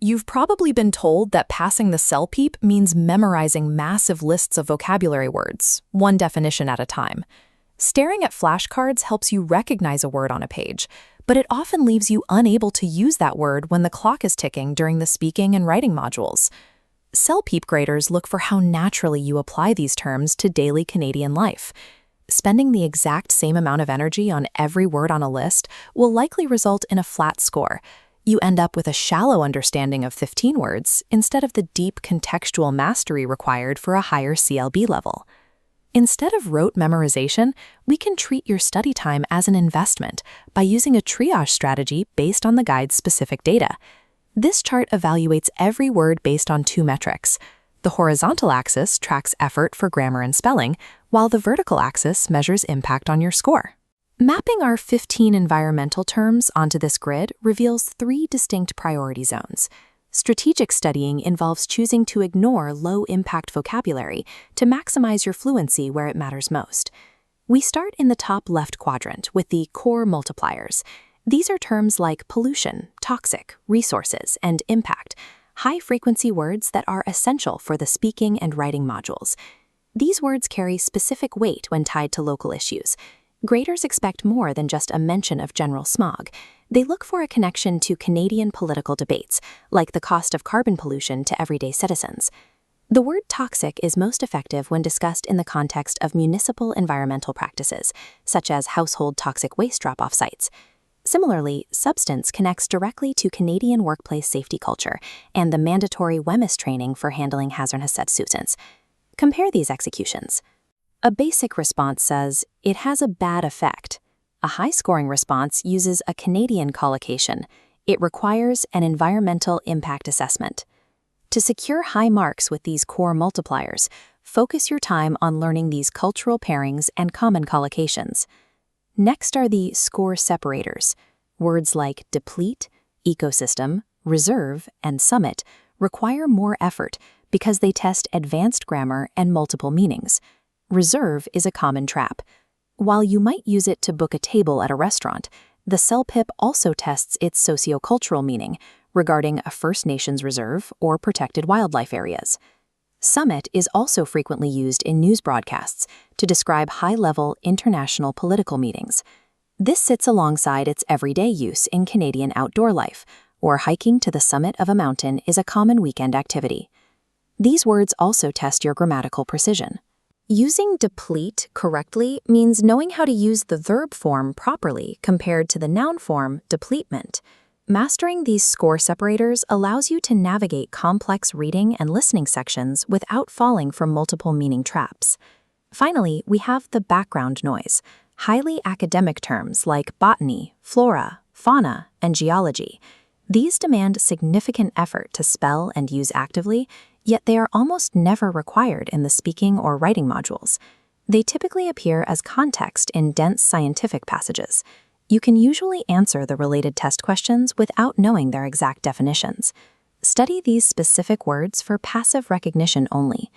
You've probably been told that passing the CELPIP means memorizing massive lists of vocabulary words, one definition at a time. Staring at flashcards helps you recognize a word on a page, but it often leaves you unable to use that word when the clock is ticking during the speaking and writing modules. CELPIP graders look for how naturally you apply these terms to daily Canadian life. Spending the exact same amount of energy on every word on a list will likely result in a flat score. You end up with a shallow understanding of 15 words instead of the deep contextual mastery required for a higher CLB level. Instead of rote memorization, we can treat your study time as an investment by using a triage strategy based on the guide's specific data. This chart evaluates every word based on two metrics. The horizontal axis tracks effort for grammar and spelling, while the vertical axis measures impact on your score. Mapping our 15 environmental terms onto this grid reveals 3 distinct priority zones. Strategic studying involves choosing to ignore low-impact vocabulary to maximize your fluency where it matters most. We start in the top left quadrant with the core multipliers. These are terms like pollution, toxic, resources, and impact, high-frequency words that are essential for the speaking and writing modules. These words carry specific weight when tied to local issues. Graders expect more than just a mention of general smog. They look for a connection to Canadian political debates, like the cost of carbon pollution to everyday citizens. The word toxic is most effective when discussed in the context of municipal environmental practices, such as household toxic waste drop-off sites. Similarly, substance connects directly to Canadian workplace safety culture and the mandatory WEMIS training for handling hazardous substances. Compare these executions. A basic response says, "It has a bad effect." A high-scoring response uses a Canadian collocation. "It requires an environmental impact assessment." To secure high marks with these core multipliers, focus your time on learning these cultural pairings and common collocations. Next are the score separators. Words like deplete, ecosystem, reserve, and summit require more effort because they test advanced grammar and multiple meanings. Reserve is a common trap. While you might use it to book a table at a restaurant, the CELPIP also tests its sociocultural meaning regarding a First Nations reserve or protected wildlife areas. Summit is also frequently used in news broadcasts to describe high-level international political meetings. This sits alongside its everyday use in Canadian outdoor life, or hiking to the summit of a mountain is a common weekend activity. These words also test your grammatical precision. Using deplete correctly means knowing how to use the verb form properly compared to the noun form depletement. Mastering these score separators allows you to navigate complex reading and listening sections without falling for multiple meaning traps. Finally, we have the background noise, highly academic terms like botany, flora, fauna, and geology. These demand significant effort to spell and use actively, yet they are almost never required in the speaking or writing modules. They typically appear as context in dense scientific passages. You can usually answer the related test questions without knowing their exact definitions. Study these specific words for passive recognition only.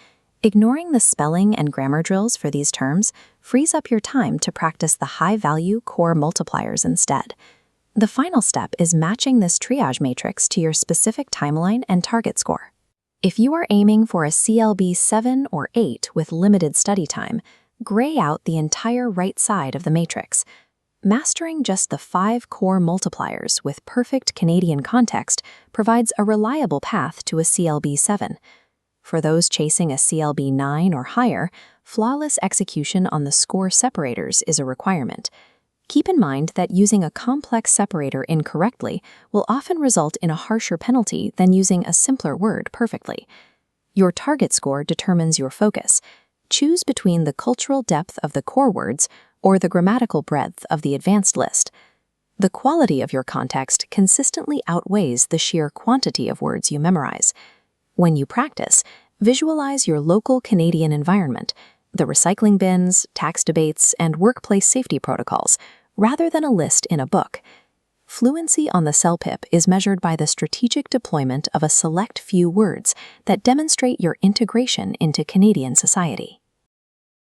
Ignoring the spelling and grammar drills for these terms frees up your time to practice the high-value core multipliers instead. The final step is matching this triage matrix to your specific timeline and target score. If you are aiming for a CLB7 or 8 with limited study time, gray out the entire right side of the matrix. Mastering just the 5 core multipliers with perfect Canadian context provides a reliable path to a CLB7. For those chasing a CLB9 or higher, flawless execution on the score separators is a requirement. Keep in mind that using a complex separator incorrectly will often result in a harsher penalty than using a simpler word perfectly. Your target score determines your focus. Choose between the cultural depth of the core words or the grammatical breadth of the advanced list. The quality of your context consistently outweighs the sheer quantity of words you memorize. When you practice, visualize your local Canadian environment, the recycling bins, tax debates, and workplace safety protocols, rather than a list in a book. Fluency on the CELPIP is measured by the strategic deployment of a select few words that demonstrate your integration into Canadian society.